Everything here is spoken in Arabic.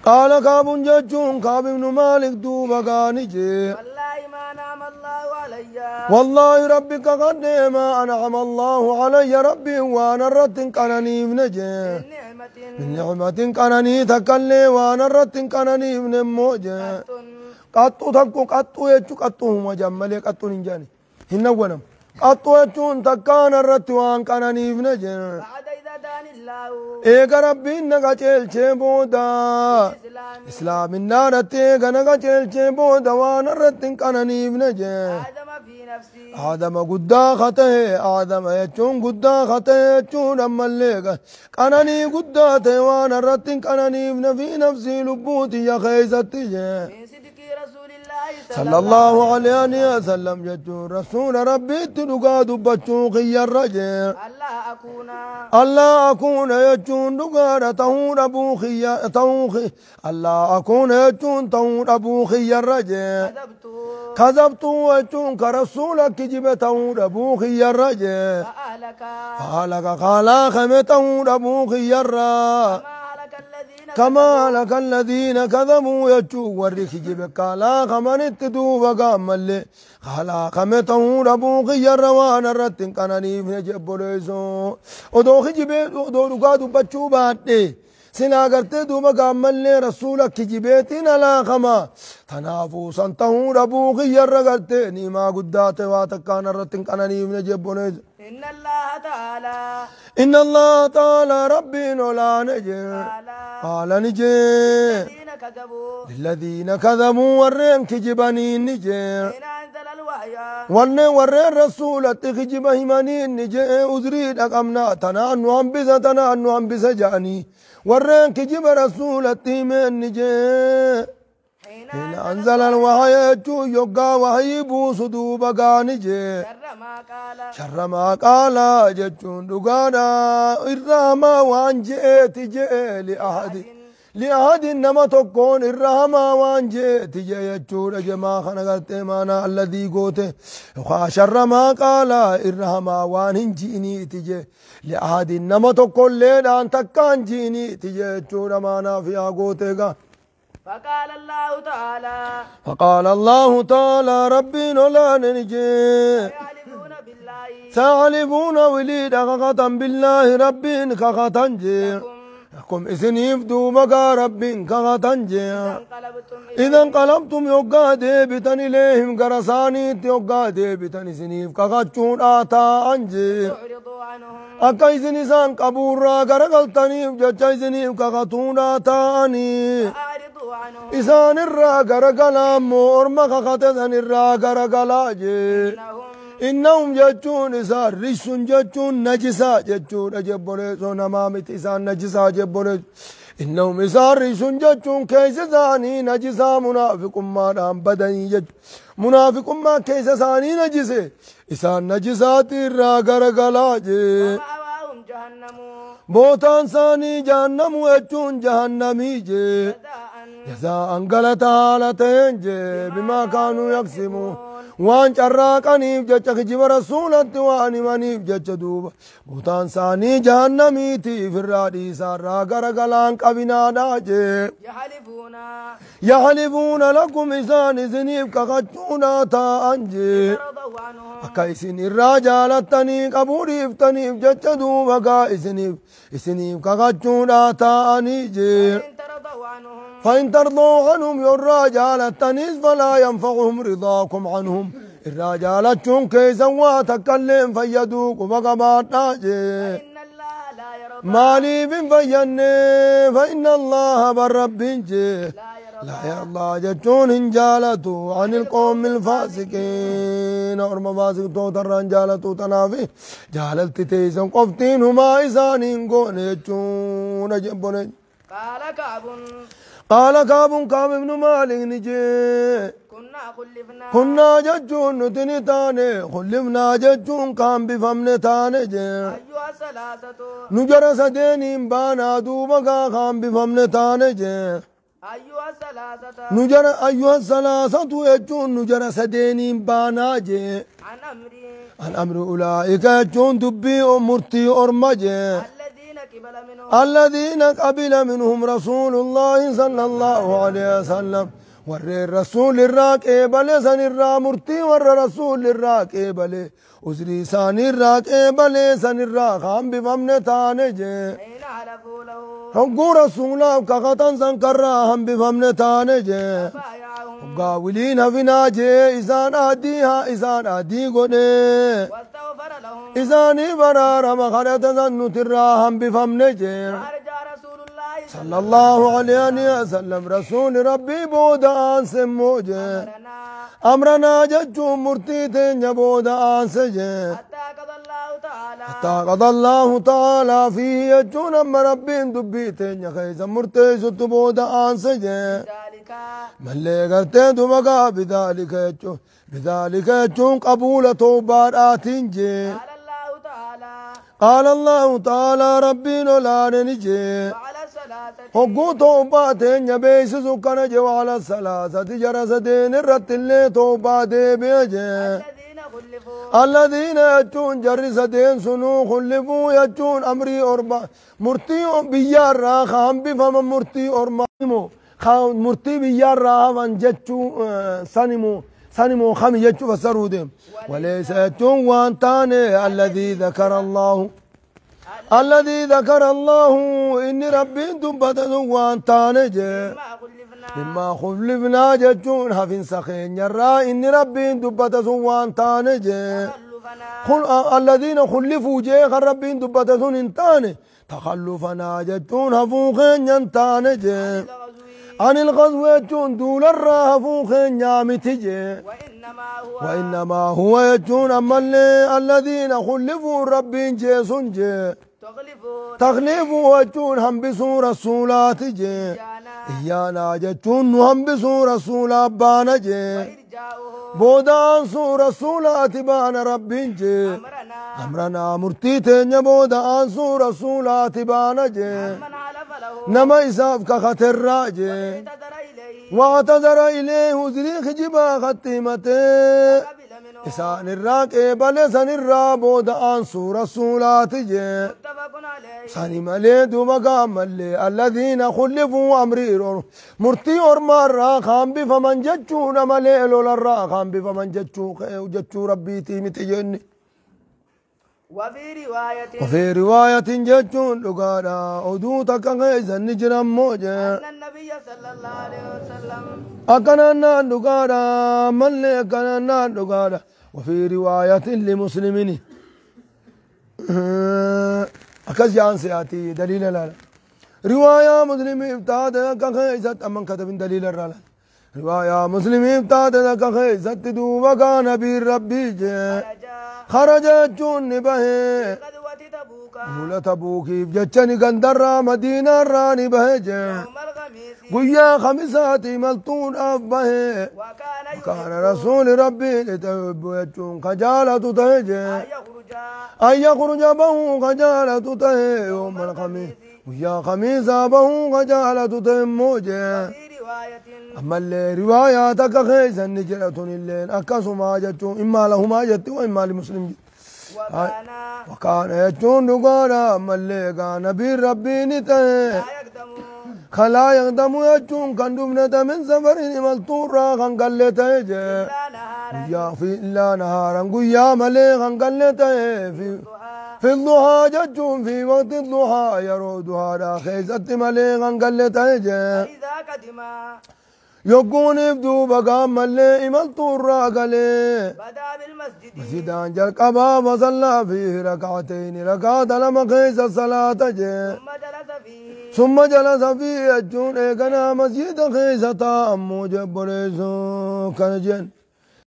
قال كعب جتون كعب بن مالك دوبا قانجي والله ما نعم الله علي والله ربك قد ما أنعم الله علي ربي وأنا الرتن كانني بنجي من نعمة كانني تكلي وأنا الرتن كانني بن موجي قطو تكو قطو يجو قطو هما جمالي قطو ننجاني هنا ونم قطو يجون تكان الرت وان كانني بنجي بعد إذا دان الله إيقا ربي نغا چلچه بودا إسلام النار تيغا نغا چلچه بودا وانا رتن كانني بنجي آدم في نفسي آدم قدا خطه آدم يچون قدا خطه يچون أما الليغا كانني قدا تيوانا رتن كانني بن في نفسي لبوتي يا خيزتي من صدق رسول الله صلى الله عليه وسلم يجون رسول ربي تلقى دبچون خير رجع الله أكون يجون دقار تهون أبو خير توخي الله أكون يجون تهون أبو خير رجع كذبت يجون كرسولك جب تهون أبو خير رجع فهلك خالا خمتهون أبو خير رجع كما لك الذين كذبوا يجوا ورخ جبك لا خمن التدوب قامل خلا خمته ربو غير روان الرتن كانني من جبليسو ودوخ جبه ودو دغادو بچو باته سنا کرتے دوبا قامل رسولك جبيتنا لا خما تنافوس انته ربو غير کرتے نيما قدات واتكان الرتن كانني من جبليسو إن الله تعالى ربي ولا نجي قال نجي للذين كذبوا ورين كجبني نجي ورين رسول تخجب هماني نجي أزريد أقمنا تنا أنو بس جاني ورين كجب رسول تيمين نجي حين أنزل الوحي يوغا وحي بوس دوبا قانجي شر ما قال جتون دقانا إرهما وان جئت جئ لأحد نما تكون إرهما وان جئت جئ يجور جما خنقت مانا الذي قوته شر ما قال إرهما وان جئني تجئ لأحد نما تكون ليلان تكان جئني تجئ يجور مانا فيها قوته فقال الله تعالى ربي ولا نجي سيحلفون وليد كخطا بالله ربي كخطا جي كم إسنيف دوبك ربي كخطا جي إذا انقلبتم يوقا ديبتن إليهم قرساني يوقا ديبتن إسنيف كخطشون آتا أنجي أكا إسنسان قبورا قرقلتنيف ججا إسنيف كخطون آتا أني إسان الرا قرقلا مورما كخطن الرا قرقلا جي إنهم جتون إسان رشون جتون نجسا جتون أجبونيسو نمامت إسان نجسا جبونيسو إنهم إسان رشون جتون كيس ثاني نجسا منافق ما نام بدني جتون منافق ما كيس ثاني نجسي إسان نجسات الرا قرقلا جي بوتان ثاني جهنم وجون جهنمي جي جزاء غلطا لتين جي بما كانوا يقسمون وان شراقنيف جچ خجب رسولت وان منيف جچ دوب بوتان ثاني جهنميتي فرادي سارا غرغلان قبنا داجي يحلفون لكم إسان إذنيف كخجونا تا أنجي أكايسين الرجالتني قبوريف تنيف جچ دوب إسنيف كخجونا تا أنيجي فإن ترضوا عنهم الرجال التنيس فلا ينفعهم رضاكم عنهم الرجال تشون كيسا واتكلم فيدوك وقبات ناجي مالي بن فيني فإن الله بالرب جي لا يرضى جتون انجالتو عن القوم الفاسقين ورم فاسق توتر انجالتو تنافي جالت تيسا قفتين هما إسانين قون يجون جبون قال كعب بن مالك نجي كنا ججون نتني تاني خلفنا ججون كان بفمن تاني جي نجر سدين بانا دوبا كان بفمن تاني جي نجر أيها الثلاثة يجون نجر سدين بانا جي عن أمر أولئك يجون دبي أمرتي أرمجي الذين قبل منهم رسول الله صلى الله عليه وسلم ور الرسول الراقبل سن الرامرتي ور رسول الراقبل أسري سان الراقبل سن الراقام بفمن تانجه حين حلفوا له هنقو رسولا كغتن سنكرهم بفمن تانجه بايعهم قاولين هفناجه إسان آديها إسان آدي قده واستغفر لهم إساني برار مخرط ذنو تراهم بفمنجه وأرجى رسول الله صلى الله عليه وسلم رسول ربي بودان سموجه لنا أمرنا ججو مرتيتين بودان سجه حتى قضى الله تعالى حتى قضى الله تعالى فيه يجون أما ربين دبيتين خيزا مرتيز تبودان سجه ذلك من اللي قرتين دمقا بذلك يجون قبول توبار آتين جي قال الله تعالى قال الله تعالى ربي نولان نجي وعلى الثلاثة هقو توباتين يبيس سكنا جو على الثلاثة جرستين الرت اللي توباتي بيجي الذين خلفوا الذين يجون جرستين سنو خلفوا يجون أمري أربع مرتي بيار راخام بفهم مرتي أربع مرتي بيار راخام جتشو سنمو خمي جتشو فسرودهم وليس يجون وانتاني الذي ذكر الله إني ربي دبته وانتاني ما خلفنا مما خلفنا جتشون حفين سخين يرى إني ربي دبته وانتاني خلفنا الذين خلفوا جيخ ربي دبته انتاني تخلفنا جتشون هفوخين ينتاني الغزو عن الغزو يجون دول الرهفوخين يامتجي وإنما هو وإنما هو يجون أما الذين خلفوا ربي جيسون جي تغلبوا وجون هم بسور رسولات جي إيانا جتون هم بسور رسول أبانا جي بودان سور رسولات بان ربين جي أمرنا مرتيتين بودان سور رسولات بانا جي من حلف له نما إساف كخطر راجي اعتذر إليه واعتذر إليه زريخ جبا ختمته قبل منه إسان الراقبل سن الرابود أنسو رسولات جي متفق عليه ساني ملي دوبقام ملي الذين خلفوا أمرير مرتي أرمار راخام بفمن جتشون ملي لولا الراخام بفمن جتشو ربي تيمي تجني وفي رواية جتشون لقانا أدوتك غيزا نجرم موجه أن النبي صلى الله عليه وسلم أكننا لقانا من لي أكننا لقانا وفي رواية لمسلمين أكز جان سياتي دليل لا رواية مسلم ابتاد كخيزت أمن كتب دليل الرلا رواية مسلم ابتاد كخيزت دوبا كان بربي خرج جون به غزوة تبوك مولا تبوكي جتشني قندرة مدينة راني به يوم الخميس قيا خمساتي ملطون أفبه كان رسول ربي لتحب يجون خجالة تهجي أن يخرج به خجالة تهي يوم الخميس ويا خميس به خجالة تهموجي في رواية أما اللي رواياتك خيزا نجرة الليل أكسما جتون إما لهما جت وإما لمسلم جت وكان يجون دقانا أما اللي كان بالربي نتهي لا يقدم خلا يقدم يجون كان دمنة من سفر ملطورا خان قلته جي لا نهارا يا في إلا نهارا قيا ملي خان قلته في الضحى ججون في وقت الضحى يرودها را خيزت ملي خان قلته جي إذا قدم يكون يبدو بقام ملي ملطورا قلي بدا بالمسجد مسجدان جل قبا وصلى فيه ركعتين ركعت لما خيز الصلاة جي ثم جلس فيه ثم جلس فيه يجون إيقنا مسجد خيزتا أمو جبريسو كان جن